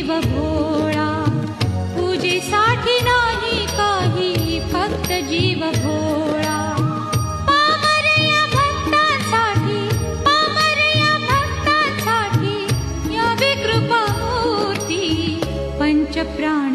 जीव भोळा, पूजेसाठी नाही काही फक्त जीव भोळा. पामर या भक्तांसाठी, पामर या भक्तांसाठी यावी कृपामूर्ती. पंचप्राण